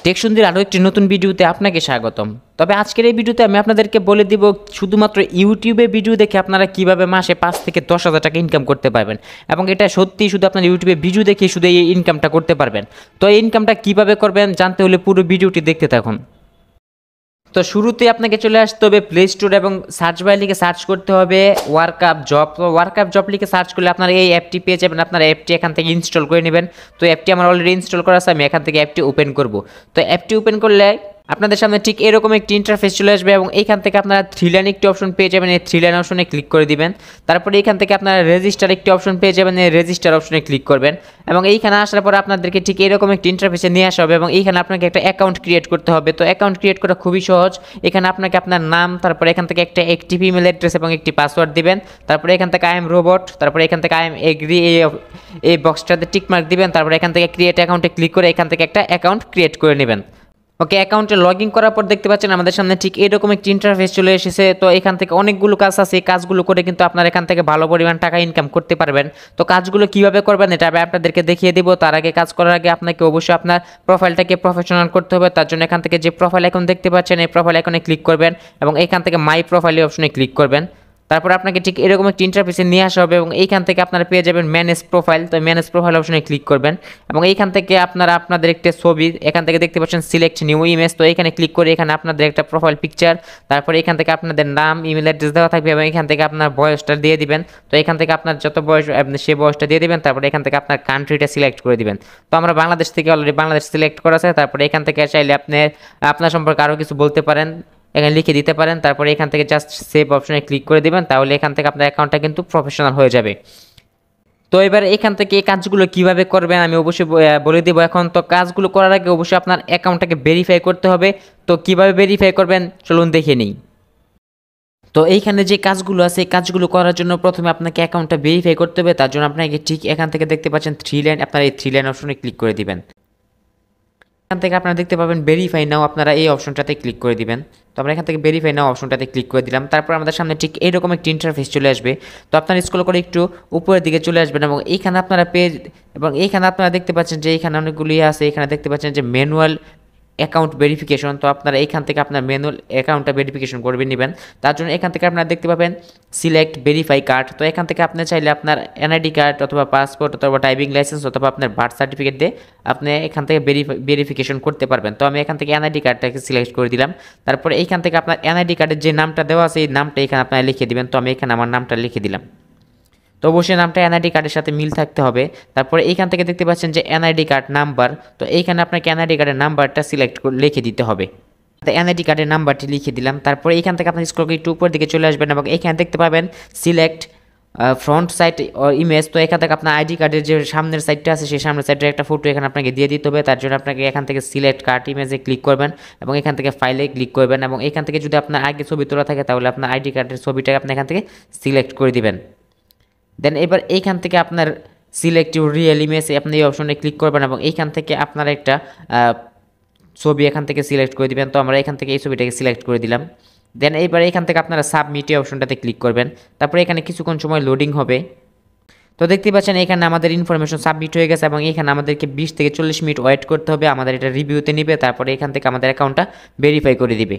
Take সুন্দর আরও একটি নতুন ভিডিওতে আপনাকে স্বাগতম। তবে আজকের এই ভিডিওতে আমি আপনাদেরকে বলে দিব শুধুমাত্র ইউটিউবে ভিডিও দেখে আপনারা কিভাবে মাসে 5 থেকে 10,000 টাকা ইনকাম করতে পারবেন, এবং এটা সত্যি শুধু আপনার ইউটিউবে ভিডিও দেখে শুধু এই ইনকামটা করতে পারবেন। তো এই ইনকামটা কিভাবে করবেন জানতে হলে পুরো ভিডিওটি দেখতে থাকুন। তো শুরুতে আপনাকে চলে আসতে হবে প্লে স্টোর এবং সার্চ বারে লিখে সার্চ করতে হবে 𝗹𝗶𝗹। তো 𝗹𝗶𝗹 লিখে সার্চ করলে আপনারা এই অ্যাপটি পেয়ে যাবেন। আপনারা অ্যাপটি এখান থেকে ইনস্টল করে নেবেন। তো অ্যাপটি আমার অলরেডি ইনস্টল করা আছে, আমি এখান থেকে অ্যাপটি ওপেন করব। তো অ্যাপটি ওপেন করলে আপনাদের সামনে ঠিক এরকম একটি ইন্টারফেস চলে আসবে, এবং এইখান থেকে আপনারা 3 লাইন একটি অপশন পেয়ে যাবেন। এই 3 লাইন অপশনে ক্লিক করে দিবেন। তারপরে এইখান থেকে আপনারা রেজিস্টার একটি অপশন পেয়ে যাবেন, এই রেজিস্টার অপশনে ক্লিক করবেন। এবং এইখানে আসার পর আপনাদেরকে ঠিক এরকম একটি ইন্টারফেসে নিয়ে আসা হবে, এবং এইখানে আপনাকে একটা অ্যাকাউন্ট ক্রিয়েট করতে হবে। তো অ্যাকাউন্ট ক্রিয়েট করা খুবই সহজ। এখানে আপনাকে আপনার নাম, তারপরে এখান থেকে একটা অ্যাক্টিভ ইমেল অ্যাড্রেস এবং একটি পাসওয়ার্ড দিবেন। তারপরে এখান থেকে আই এম রোবট, তারপরে এখান থেকে আই এম এগ্রি এই বক্সটাতে টিক মার্ক দিবেন। তারপরে এখান থেকে ক্রিয়েট অ্যাকাউন্টে ক্লিক করে এখান থেকে একটা অ্যাকাউন্ট ক্রিয়েট করে নেবেন। ওকে, অ্যাকাউন্টে লগ ইন করার পর দেখতে পাচ্ছেন আমাদের সামনে ঠিক এরকম একটি ইন্টারফেস চলে এসেছে। তো এখান থেকে অনেকগুলো কাজ আছে, এই কাজগুলো করে কিন্তু আপনারা এখান থেকে ভালো পরিমাণ টাকা ইনকাম করতে পারবেন। তো কাজগুলো কিভাবে করবেন এটা আমি আপনাদেরকে দেখিয়ে দিব। তার আগে কাজ করার আগে আপনাকে অবশ্যই আপনার প্রোফাইলটাকে প্রফেশনাল করতে হবে। তার জন্য এখান থেকে যে প্রোফাইল আইকন দেখতে পাচ্ছেন এই প্রোফাইল আইকনে ক্লিক করবেন, এবং এইখান থেকে মাই প্রোফাইল অপশনে ক্লিক করবেন। তারপর আপনাকে ঠিক এরকম একটি ইন্টারফেসে নিয়ে আসা হবে, এবং এইখান থেকে আপনারা পেয়ে যাবেন ম্যানেজ প্রোফাইল। তো ম্যানেজ প্রোফাইল অপশনে ক্লিক করবেন, এবং এইখান থেকে আপনারা আপনাদের একটা ছবি এখান থেকে দেখতে পাচ্ছেন সিলেক্ট নিউ ইমেজ। তো এখানে ক্লিক করে এখানে আপনাদের একটা প্রোফাইল পিকচার, তারপরে এখান থেকে আপনাদের নাম, ইমেল অ্যাড্রেস দেওয়া থাকবে, এবং এখান থেকে আপনার বয়সটা দিয়ে দিবেন। তো এখান থেকে আপনার যত বয়স আপনি সে বয়সটা দিয়ে দিবেন। তারপরে এখান থেকে আপনার কান্ট্রিটা সিলেক্ট করে দিবেন। তো আমরা বাংলাদেশ থেকে অলরেডি বাংলাদেশ সিলেক্ট করা আছে। তারপরে এখান থেকে চাইলে আপনার সম্পর্কে আরও কিছু বলতে পারেন, এখানে লিখে দিতে পারেন। তারপরে এখান থেকে জাস্ট সেভ অপশনে ক্লিক করে দিবেন, তাহলে এখান থেকে আপনার অ্যাকাউন্টটা কিন্তু প্রফেশনাল হয়ে যাবে। তো এবার এখান থেকে এই কাজগুলো কিভাবে করবেন আমি অবশ্যই বলে দেবো এখন। তো কাজগুলো করার আগে অবশ্যই আপনার অ্যাকাউন্টটাকে ভেরিফাই করতে হবে। তো কিভাবে ভেরিফাই করবেন চলুন দেখে নিই। তো এইখানে যে কাজগুলো আছে এই কাজগুলো করার জন্য প্রথমে আপনাকে অ্যাকাউন্টটা ভেরিফাই করতে হবে। তার জন্য আপনাকে ঠিক এখান থেকে দেখতে পাচ্ছেন 3 লাইন, আপনারা এই 3 লাইন অপশনে ক্লিক করে দিবেন। এখান থেকে আপনারা দেখতে পাবেন ভেরিফাই নাও, আপনারা এই অপশনটাতে ক্লিক করে দিবেন। তো আমরা এখান থেকে ভেরিফাই নাও অপশনটাতে ক্লিক করে দিলাম। তারপর আমাদের সামনে ঠিক এইরকম একটি ইন্টারফেস চলে আসবে। তো আপনারা স্ক্রল করে একটু উপরের দিকে চলে আসবেন, এবং এইখানে আপনারা এইখানে আপনারা দেখতে পাচ্ছেন যে এইখানে অনেকগুলি আছে। এখানে দেখতে পাচ্ছেন যে ম্যানুয়াল অ্যাকাউন্ট ভেরিফিকেশন। তো আপনারা এইখান থেকে আপনার ম্যানুয়াল অ্যাকাউন্টটা ভেরিফিকেশন করে নেবেন। তার জন্য এখান থেকে আপনারা দেখতে পাবেন সিলেক্ট ভেরিফাই কার্ড। তো এখান থেকে আপনি চাইলে আপনার এনআইডি কার্ড অথবা পাসপোর্ট অথবা ড্রাইভিং লাইসেন্স অথবা আপনার বার্থ সার্টিফিকেট দিয়ে আপনি এখান থেকে ভেরিফিকেশন করতে পারবেন। তো আমি এখান থেকে এনআইডি কার্ডটাকে সিলেক্ট করে দিলাম। তারপরে এইখান থেকে আপনার এনআইডি কার্ডের যে নামটা দেওয়া আছে এই নামটা এখানে আপনারা লিখে দিবেন। তো আমি এখানে আমার নামটা লিখে দিলাম। তো অবশ্যই নামটা এনআইডি কার্ডের সাথে মিল থাকতে হবে। তারপরে এইখান থেকে দেখতে পাচ্ছেন যে এনআইডি কার্ড নাম্বার। তো এইখানে আপনাকে এনআইডি কার্ডের নাম্বারটা সিলেক্ট করে লিখে দিতে হবে। তো এনআইডি কার্ডের নাম্বারটি লিখে দিলাম। তারপরে এইখান থেকে আপনি স্ক্রল করে একটু উপর দিকে চলে আসবেন, এবং এখানে দেখতে পাবেন সিলেক্ট ফ্রন্ট সাইড ইমেজ। তো এখান থেকে আপনার আইডি কার্ডের যে সামনের সাইডটা আছে সেই সামনের সাইডের একটা ফটো এখানে আপনাকে দিয়ে দিতে হবে। তার জন্য আপনাকে এখান থেকে সিলেক্ট কার্ড ইমেজে ক্লিক করবেন, এবং এখান থেকে ফাইলে ক্লিক করবেন, এবং এখান থেকে যদি আপনার আগে ছবি তোলা থাকে তাহলে আপনার আইডি কার্ডের ছবিটাকে আপনি এখান থেকে সিলেক্ট করে দিবেন। দেন এবার এইখান থেকে আপনার সিলেক্ট ইউর রিয়েল ইমেজ আপনি এই অপশনে ক্লিক করবেন, এবং এইখান থেকে আপনার একটা ছবি এখান থেকে সিলেক্ট করে দিবেন। তো আমরা এখান থেকে এই ছবিটাকে সিলেক্ট করে দিলাম। দেন এইবার এখান থেকে আপনারা সাবমিট এই অপশনটাতে ক্লিক করবেন। তারপরে এখানে কিছুক্ষণ সময় লোডিং হবে। তো দেখতে পাচ্ছেন এখানে আমাদের ইনফরমেশন সাবমিট হয়ে গেছে, এবং এখানে আমাদেরকে 20 থেকে 40 মিনিট ওয়েট করতে হবে। আমাদের এটা রিভিউতে নিবে, তারপরে এখান থেকে আমাদের অ্যাকাউন্টটা ভেরিফাই করে দিবে।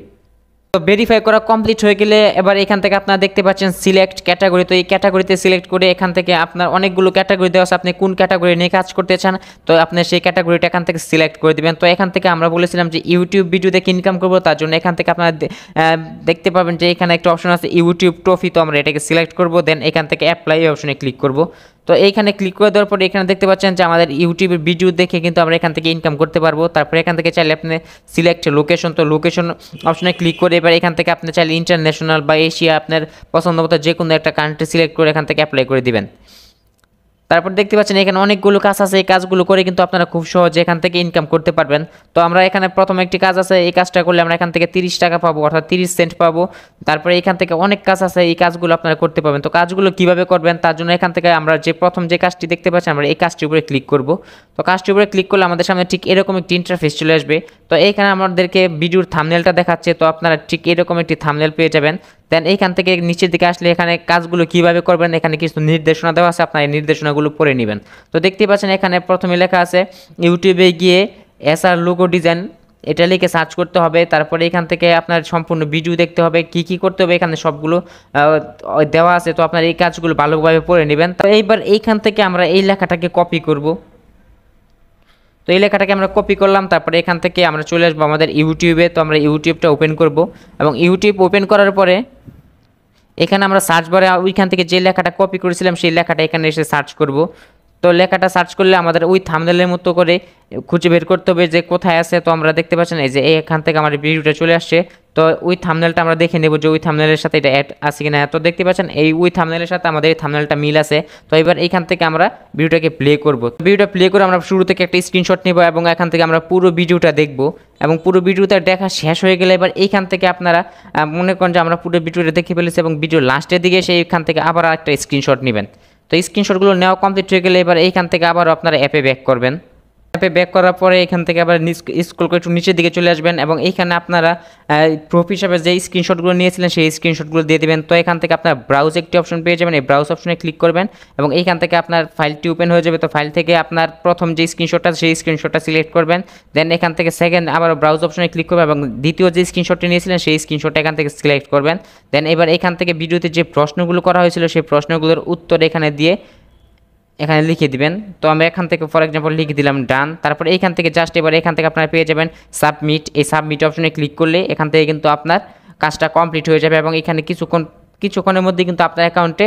তো ভেরিফাই করা কমপ্লিট হয়ে গেলে এবার এখান থেকে আপনারা দেখতে পাচ্ছেন সিলেক্ট ক্যাটাগরি। তো এই ক্যাটাগরিতে সিলেক্ট করে এখান থেকে আপনার অনেকগুলো ক্যাটাগরি দেওয়া আছে, আপনি কোন ক্যাটাগরি নিয়ে কাজ করতে চান তো আপনি সেই ক্যাটাগরিটা এখান থেকে সিলেক্ট করে দিবেন। তো এখান থেকে আমরা বলেছিলাম যে ইউটিউব ভিডিও দেখে ইনকাম করবো, তার জন্য এখান থেকে আপনারা দেখতে পাবেন যে এখানে একটা অপশন আছে ইউটিউব ট্রফি। তো আমরা এটাকে সিলেক্ট করব। দেন এখান থেকে অ্যাপ্লাই অপশনে ক্লিক করব। তো এইখানে ক্লিক করে দেওয়ার পরে এখানে দেখতে পাচ্ছেন যে আমাদের ইউটিউবের ভিডিও দেখে কিন্তু আমরা এখান থেকে ইনকাম করতে পারবো। তারপরে এখান থেকে চাইলে আপনি সিলেক্ট লোকেশন। তো লোকেশন অপশনে ক্লিক করে এবার এখান থেকে আপনি চাইলে ইন্টারন্যাশনাল বা এশিয়া আপনার পছন্দ মতো যে কোনো একটা কান্ট্রি সিলেক্ট করে এখান থেকে অ্যাপ্লাই করে দিবেন। তারপর দেখতে পাচ্ছেন এখানে অনেকগুলো কাজ আছে, এই কাজগুলো করে কিন্তু আপনারা খুব সহজে এখান থেকে ইনকাম করতে পারবেন। তো আমরা এখানে প্রথম একটি কাজ আছে, এই কাজটা করলে আমরা এখান থেকে 30 টাকা পাবো, অর্থাৎ 30 সেন্ট পাবো। তারপরে এখান থেকে অনেক কাজ আছে, এই কাজগুলো আপনারা করতে পারবেন। তো কাজগুলো কিভাবে করবেন তার জন্য এখান থেকে আমরা যে প্রথম যে কাজটি দেখতে পাচ্ছি আমরা এই কাজটির উপরে ক্লিক করব। তো কাজটির উপরে ক্লিক করলে আমাদের সামনে ঠিক এরকম একটি ইন্টারফেস চলে আসবে। তো এইখানে আমাদেরকে ভিডিওর থাম্বনেলটা দেখাচ্ছে, তো আপনারা ঠিক এরকম একটি থাম্বনেল পেয়ে যাবেন। দেন এইখান থেকে নিচের দিকে আসলে এখানে কাজগুলো কিভাবে করবেন এখানে কিছু নির্দেশনা দেওয়া আছে, আপনারা এই নির্দেশনাগুলো পড়ে নেবেন। তো দেখতে পাচ্ছেন এখানে প্রথমে লেখা আছে ইউটিউবে গিয়ে এসআর লোগো ডিজাইন এটা লিখে সার্চ করতে হবে। তারপরে এখান থেকে আপনার সম্পূর্ণ ভিডিও দেখতে হবে, কি করতে হবে এখানে সবগুলো দেওয়া আছে। তো আপনার এই কাজগুলো ভালোভাবে পড়ে নেবেন। তো এইবার এইখান থেকে আমরা এই লেখাটাকে কপি করব। তো এই লেখাটাকে আমরা কপি করলাম, তারপরে এখান থেকে আমরা চলে আসবো আমাদের ইউটিউবে। তো আমরা ইউটিউবটা ওপেন করব এবং ইউটিউব ওপেন করার পরে এখানে আমরা সার্চ বারে ওইখান থেকে যে লেখাটা কপি করেছিলাম সেই লেখাটা এখানে এসে সার্চ করব। তো লেখাটা সার্চ করলে আমাদের ওই থাম্বনেলের মতো করে খুঁজে বের করতে হবে যে কোথায় আছে। তো আমরা দেখতে পাচ্ছেন এই যে এখান থেকে আমার ভিডিওটা চলে আসছে। তো ওই থাম্বনেলটা আমরা দেখে নেব যে ওই থাম্বনেলের সাথে এটা অ্যাড আছে কিনা। তো দেখতে পাচ্ছেন এই ওই থাম্বনেলের সাথে আমাদের এই থাম্বনেলটা মিল আছে। তো এবার এইখান থেকে আমরা ভিডিওটাকে প্লে করব। ভিডিওটা প্লে করে আমরা শুরু থেকে একটা স্ক্রিনশট নেব এবং এখান থেকে আমরা পুরো ভিডিওটা দেখব এবং পুরো ভিডিওটা দেখা শেষ হয়ে গেলে এবার এইখান থেকে আপনারা মনে করেন যে আমরা পুরো ভিডিওটা দেখে ফেলেছি এবং ভিডিও লাস্টের দিকে সেইখান থেকে আবার একটা স্ক্রিনশট নেবেন। তো স্ক্রিনশটগুলো নেওয়া কমপ্লিট হয়ে গেলে এবার এইখান থেকে আবারও আপনারা অ্যাপে ব্যাক করবেন। অ্যাপে ব্যাক করার পরে এখান থেকে আবার স্ক্রল করে একটু নিচের দিকে চলে আসবেন এবং এইখানে আপনারা প্রুফ হিসাবে যে স্ক্রিনশটগুলো নিয়েছিলেন সেই স্ক্রিনশটগুলো দিয়ে দেবেন। তো এখান থেকে আপনার ব্রাউজ একটি অপশন পেয়ে যাবেন, এই ব্রাউজ অপশনে ক্লিক করবেন এবং এইখান থেকে আপনার ফাইলটি ওপেন হয়ে যাবে। তো ফাইল থেকে আপনার প্রথম যে স্ক্রিনশটটা সেই স্ক্রিনশটটা সিলেক্ট করবেন, দেন এখান থেকে সেকেন্ড আবার ব্রাউজ অপশনে ক্লিক করবেন এবং দ্বিতীয় যে স্ক্রিনশটটি নিয়েছিলেন সেই স্ক্রিনশটটা এখান থেকে সিলেক্ট করবেন। দেন এবার এখান থেকে ভিডিওতে যে প্রশ্নগুলো করা হয়েছিল সেই প্রশ্নগুলোর উত্তর এখানে দিয়ে এখানে লিখে দিবেন। তো আমরা এখান থেকে ফর এক্সাম্পল লিখে দিলাম ডান। তারপরে এইখান থেকে জাস্ট এবার এখান থেকে আপনারা পেয়ে যাবেন সাবমিট। এই সাবমিট অপশনে ক্লিক করলে এখান থেকে কিন্তু আপনার কাজটা কমপ্লিট হয়ে যাবে এবং এখানে কিছুক্ষণের মধ্যে কিন্তু আপনার অ্যাকাউন্টে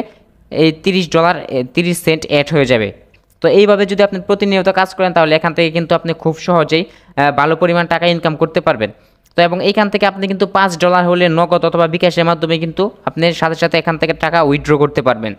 এই $30 অ্যাড হয়ে যাবে। তো এইভাবে যদি আপনি প্রতিনিয়ত কাজ করেন তাহলে এখান থেকে কিন্তু আপনি খুব সহজেই ভালো পরিমাণ টাকা ইনকাম করতে পারবেন। তো এবং এইখান থেকে আপনি কিন্তু $5 হলে নগদ অথবা বিকাশের মাধ্যমে কিন্তু আপনি সাথে সাথে এখান থেকে টাকা উইথড্র করতে পারবেন।